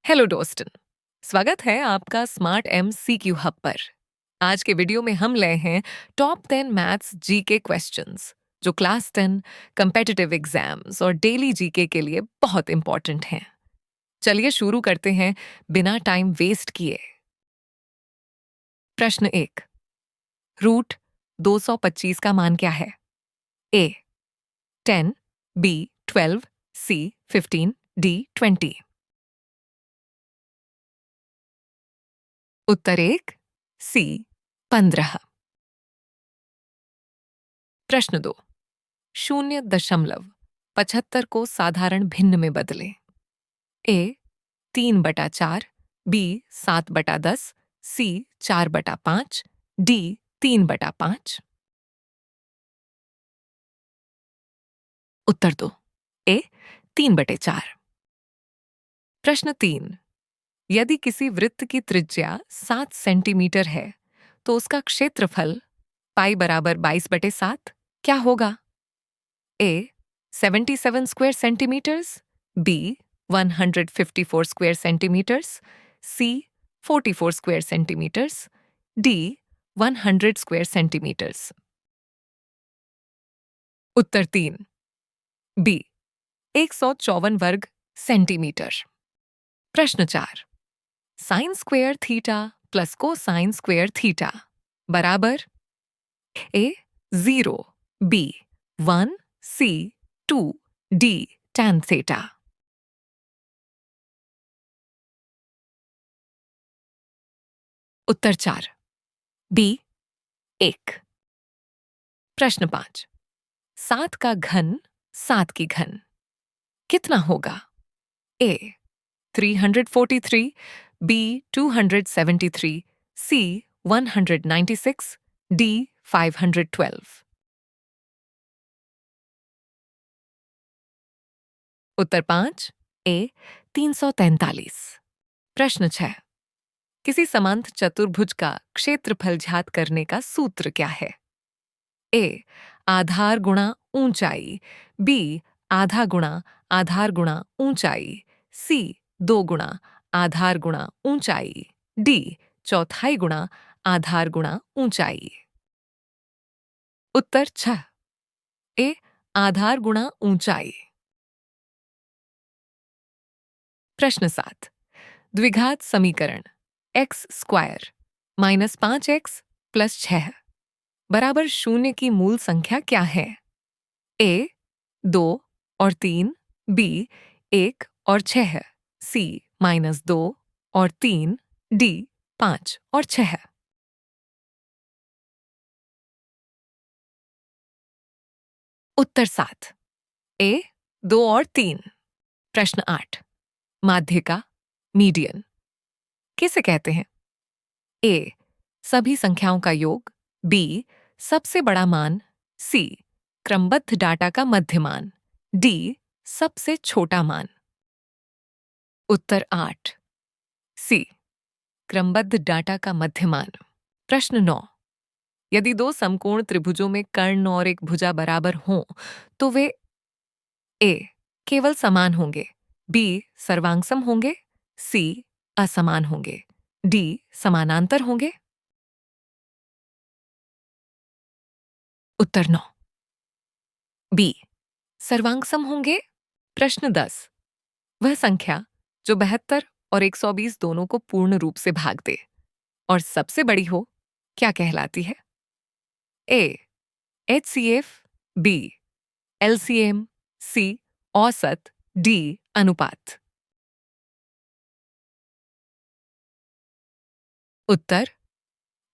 Hello दोस्तन, स्वागत है आपका स्मार्ट एम सीक्यू हब पर। आज के वीडियो में हम लाए हैं टॉप 10 मैथ्स जीके क्वेश्चंस जो क्लास 10 कम्पिटिटिव एग्जाम्स और डेली जीके के लिए बहुत इंपॉर्टेंट हैं। चलिए शुरू करते हैं बिना टाइम वेस्ट किए। प्रश्न 1। रूट 225 का मान क्या है? ए 10, बी 12, सी 15, डी 20। उत्तर 1 सी 15। प्रश्न 2। 0.75 को साधारण भिन्न में बदलें। ए 3/4, बी 7/10, सी 4/5, डी 3/5। उत्तर 2 ए 3/4। प्रश्न 3। यदि किसी वृत्त की त्रिज्या 7 सेंटीमीटर है तो उसका क्षेत्रफल पाई बराबर 22/7 क्या होगा? A 77 square centimetres, B 154 square centimetres, C 44 square centimetres, D 100 square centimetres. उत्तर 3 बी 154 वर्ग सेंटीमीटर। प्रश्न 4। Sine square theta plus cosine square theta बराबर A 0, B 1, C 2, D tan theta. उत्तर 4 बी 1। प्रश्न 5। 7 का घन 7 की घन कितना होगा? ए 343, बी 273, सी 196, डी 512। उत्तर 5 ए 343। प्रश्न 6। किसी समांत चतुर्भुज का क्षेत्रफल ज्ञात करने का सूत्र क्या है? ए आधार गुणा ऊंचाई, बी आधार गुणा ऊंचाई, सी 2 गुणा आधार गुणा ऊंचाई, डी चौथाई गुणा आधार गुणा ऊंचाई। उत्तर 6 ए आधार गुणा ऊंचाई। प्रश्न 7। द्विघात समीकरण x square minus 5x plus 6 बराबर 0 की मूल संख्या क्या है? ए 2 और 3, बी 1 और 6, सी -2 और 3, डी 5 और 6। उत्तर 7 ए 2 और 3। प्रश्न 8। माध्यिका मीडियन किसे कहते हैं? ए सभी संख्याओं का योग, बी सबसे बड़ा मान, सी क्रमबद्ध डाटा का मध्य मान, डी सबसे छोटा मान। उत्तर 8 सी क्रमबद्ध डाटा का मध्य मान। प्रश्न 9। यदि दो समकोण त्रिभुजों में कर्ण और एक भुजा बराबर हों तो वे ए केवल समान होंगे, बी सर्वांगसम होंगे, सी असमान होंगे, डी समानांतर होंगे। उत्तर 9 बी सर्वांगसम होंगे। प्रश्न 10। वह संख्या जो 72 और 120 दोनों को पूर्ण रूप से भाग दे और सबसे बड़ी हो क्या कहलाती है? ए HCF, बी LCM, सी औसत, डी अनुपात। उत्तर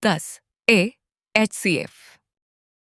10 ए HCF।